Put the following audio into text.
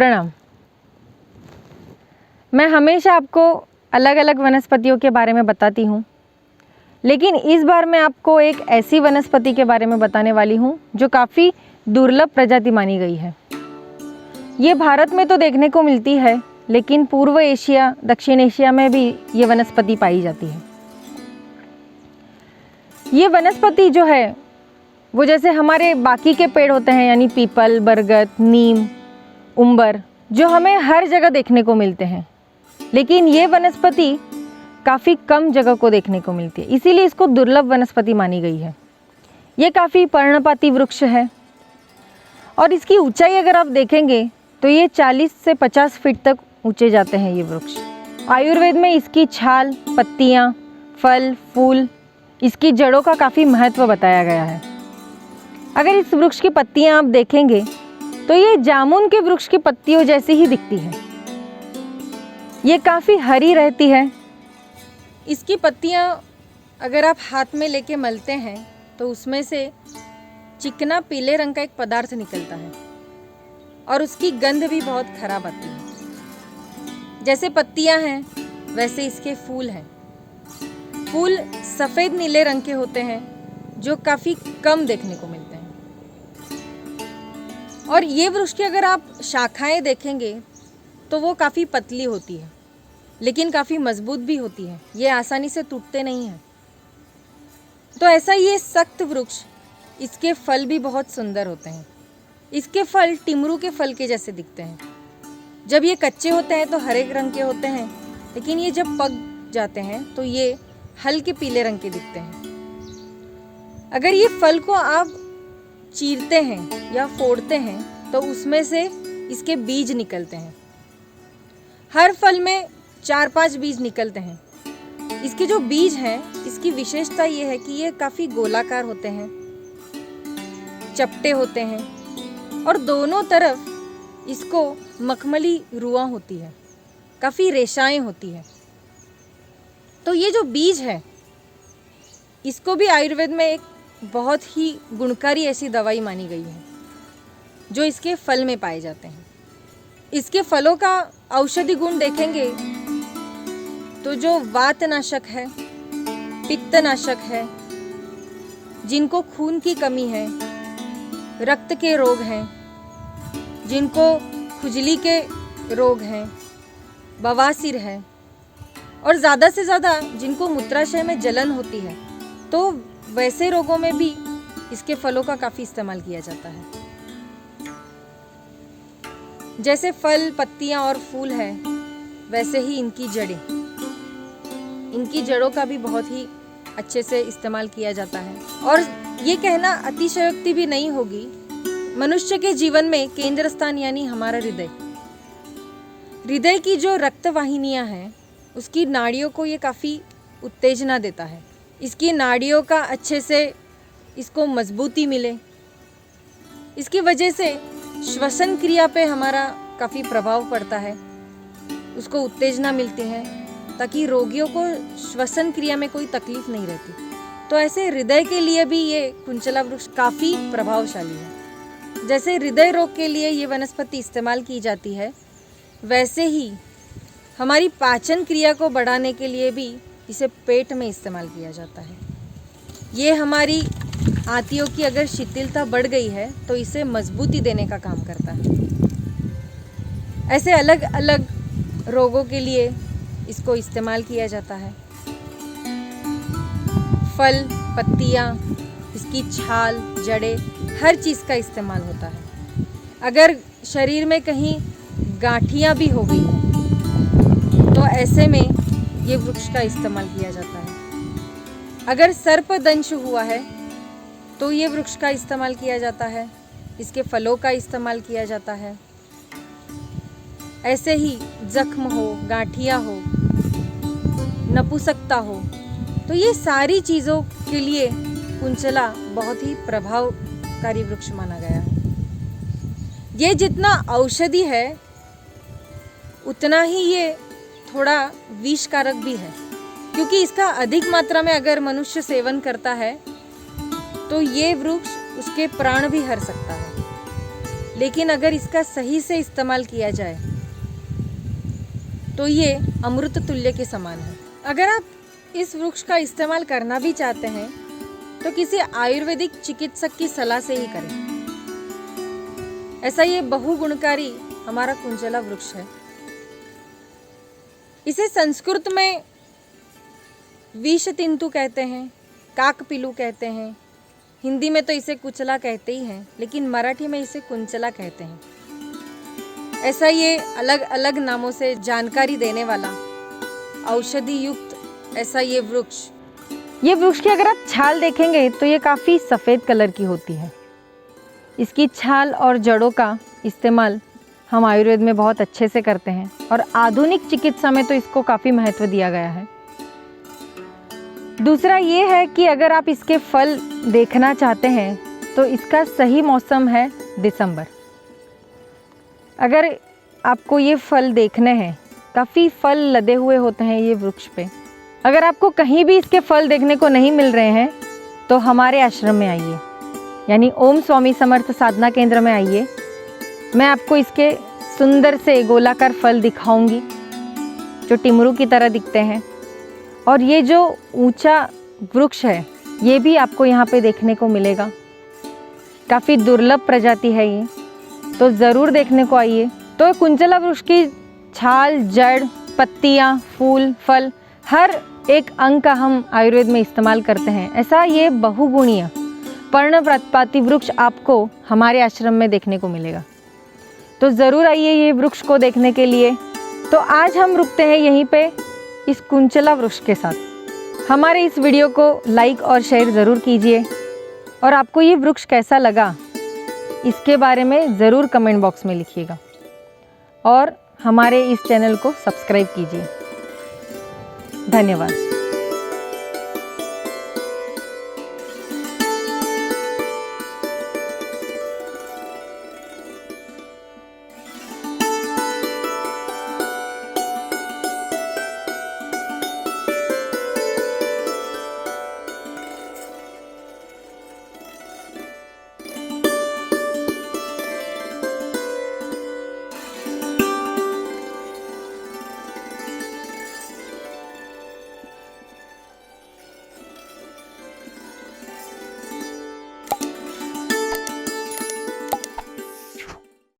प्रणाम। मैं हमेशा आपको अलग अलग वनस्पतियों के बारे में बताती हूँ, लेकिन इस बार मैं आपको एक ऐसी वनस्पति के बारे में बताने वाली हूँ जो काफ़ी दुर्लभ प्रजाति मानी गई है। ये भारत में तो देखने को मिलती है, लेकिन पूर्व एशिया, दक्षिण एशिया में भी ये वनस्पति पाई जाती है। ये वनस्पति जो है वो जैसे हमारे बाकी के पेड़ होते हैं, यानी पीपल, बरगद, नीम, उम्बर, जो हमें हर जगह देखने को मिलते हैं, लेकिन ये वनस्पति काफ़ी कम जगह को देखने को मिलती है, इसीलिए इसको दुर्लभ वनस्पति मानी गई है। ये काफ़ी पर्णपाती वृक्ष है और इसकी ऊंचाई अगर आप देखेंगे तो ये 40 से 50 फीट तक ऊंचे जाते हैं ये वृक्ष। आयुर्वेद में इसकी छाल, पत्तियाँ, फल, फूल, इसकी जड़ों का काफ़ी महत्व बताया गया है। अगर इस वृक्ष की पत्तियाँ आप देखेंगे तो ये जामुन के वृक्ष की पत्तियों जैसी ही दिखती है। ये काफ़ी हरी रहती है। इसकी पत्तियाँ अगर आप हाथ में लेके मलते हैं तो उसमें से चिकना पीले रंग का एक पदार्थ निकलता है और उसकी गंध भी बहुत खराब आती है। जैसे पत्तियाँ हैं वैसे इसके फूल हैं। फूल सफ़ेद नीले रंग के होते हैं जो काफ़ी कम देखने को मिलते हैं। और ये वृक्ष की अगर आप शाखाएं देखेंगे तो वो काफ़ी पतली होती है, लेकिन काफ़ी मजबूत भी होती है। ये आसानी से टूटते नहीं हैं। तो ऐसा ये सख्त वृक्ष, इसके फल भी बहुत सुंदर होते हैं। इसके फल टिमरू के फल के जैसे दिखते हैं। जब ये कच्चे होते हैं तो हरे रंग के होते हैं, लेकिन ये जब पक जाते हैं तो ये हल्के पीले रंग के दिखते हैं। अगर ये फल को आप चीरते हैं या फोड़ते हैं तो उसमें से इसके बीज निकलते हैं। हर फल में 4-5 बीज निकलते हैं। इसके जो बीज हैं, इसकी विशेषता ये है कि ये काफ़ी गोलाकार होते हैं, चपटे होते हैं और दोनों तरफ इसको मखमली रुआं होती है, काफ़ी रेशाएं होती है। तो ये जो बीज है, इसको भी आयुर्वेद में एक बहुत ही गुणकारी ऐसी दवाई मानी गई है जो इसके फल में पाए जाते हैं। इसके फलों का औषधि गुण देखेंगे तो जो वातनाशक है, पित्तनाशक है, जिनको खून की कमी है, रक्त के रोग हैं, जिनको खुजली के रोग हैं, बवासीर है और ज़्यादा से ज़्यादा जिनको मूत्राशय में जलन होती है, तो वैसे रोगों में भी इसके फलों का काफ़ी इस्तेमाल किया जाता है। जैसे फल, पत्तियाँ और फूल है, वैसे ही इनकी जड़ें, इनकी जड़ों का भी बहुत ही अच्छे से इस्तेमाल किया जाता है। और ये कहना अतिशयोक्ति भी नहीं होगी, मनुष्य के जीवन में केंद्र स्थान यानी हमारा हृदय, हृदय की जो रक्तवाहिनियाँ हैं उसकी नाड़ियों को ये काफ़ी उत्तेजना देता है। इसकी नाड़ियों का अच्छे से इसको मजबूती मिले, इसकी वजह से श्वसन क्रिया पे हमारा काफ़ी प्रभाव पड़ता है, उसको उत्तेजना मिलती है ताकि रोगियों को श्वसन क्रिया में कोई तकलीफ नहीं रहती। तो ऐसे हृदय के लिए भी ये कुंचला वृक्ष काफ़ी प्रभावशाली है। जैसे हृदय रोग के लिए ये वनस्पति इस्तेमाल की जाती है, वैसे ही हमारी पाचन क्रिया को बढ़ाने के लिए भी इसे पेट में इस्तेमाल किया जाता है। ये हमारी आंतियों की अगर शिथिलता बढ़ गई है तो इसे मजबूती देने का काम करता है। ऐसे अलग अलग रोगों के लिए इसको इस्तेमाल किया जाता है। फल, पत्तियाँ, इसकी छाल, जड़ें, हर चीज़ का इस्तेमाल होता है। अगर शरीर में कहीं गांठियाँ भी हो गई हैं तो ऐसे में ये वृक्ष का इस्तेमाल किया जाता है। अगर सर्पदंश हुआ है तो ये वृक्ष का इस्तेमाल किया जाता है, इसके फलों का इस्तेमाल किया जाता है। ऐसे ही जख्म हो, गांठिया हो, नपुंसकता हो, तो ये सारी चीज़ों के लिए कुंचला बहुत ही प्रभावकारी वृक्ष माना गया है। ये जितना औषधि है उतना ही ये थोड़ा विषकारक भी है, क्योंकि इसका अधिक मात्रा में अगर मनुष्य सेवन करता है तो ये वृक्ष उसके प्राण भी हर सकता है। लेकिन अगर इसका सही से इस्तेमाल किया जाए तो ये अमृत तुल्य के समान है। अगर आप इस वृक्ष का इस्तेमाल करना भी चाहते हैं तो किसी आयुर्वेदिक चिकित्सक की सलाह से ही करें। ऐसा ये बहुगुणकारी हमारा कुंचला वृक्ष है। इसे संस्कृत में विषतिंतु कहते हैं, काकपिलू कहते हैं, हिंदी में तो इसे कुचला कहते ही हैं, लेकिन मराठी में इसे कुंचला कहते हैं। ऐसा ये अलग अलग नामों से जानकारी देने वाला औषधि युक्त ऐसा ये वृक्ष की अगर आप छाल देखेंगे तो ये काफ़ी सफ़ेद कलर की होती है। इसकी छाल और जड़ों का इस्तेमाल हम आयुर्वेद में बहुत अच्छे से करते हैं और आधुनिक चिकित्सा में तो इसको काफ़ी महत्व दिया गया है। दूसरा ये है कि अगर आप इसके फल देखना चाहते हैं तो इसका सही मौसम है दिसंबर। अगर आपको ये फल देखने हैं, काफ़ी फल लदे हुए होते हैं ये वृक्ष पे। अगर आपको कहीं भी इसके फल देखने को नहीं मिल रहे हैं तो हमारे आश्रम में आइए, यानी ओम स्वामी समर्थ साधना केंद्र में आइए। मैं आपको इसके सुंदर से गोलाकार फल दिखाऊंगी जो टिमरू की तरह दिखते हैं। और ये जो ऊंचा वृक्ष है ये भी आपको यहाँ पे देखने को मिलेगा। काफ़ी दुर्लभ प्रजाति है ये, तो ज़रूर देखने को आइए। तो कुंचला वृक्ष की छाल, जड़, पत्तियाँ, फूल, फल, हर एक अंग का हम आयुर्वेद में इस्तेमाल करते हैं। ऐसा ये बहुगुणीय पर्णपाती वृक्ष आपको हमारे आश्रम में देखने को मिलेगा। तो ज़रूर आइए ये वृक्ष को देखने के लिए। तो आज हम रुकते हैं यहीं पे इस कुंचला वृक्ष के साथ। हमारे इस वीडियो को लाइक और शेयर ज़रूर कीजिए और आपको ये वृक्ष कैसा लगा इसके बारे में ज़रूर कमेंट बॉक्स में लिखिएगा और हमारे इस चैनल को सब्सक्राइब कीजिए। धन्यवाद।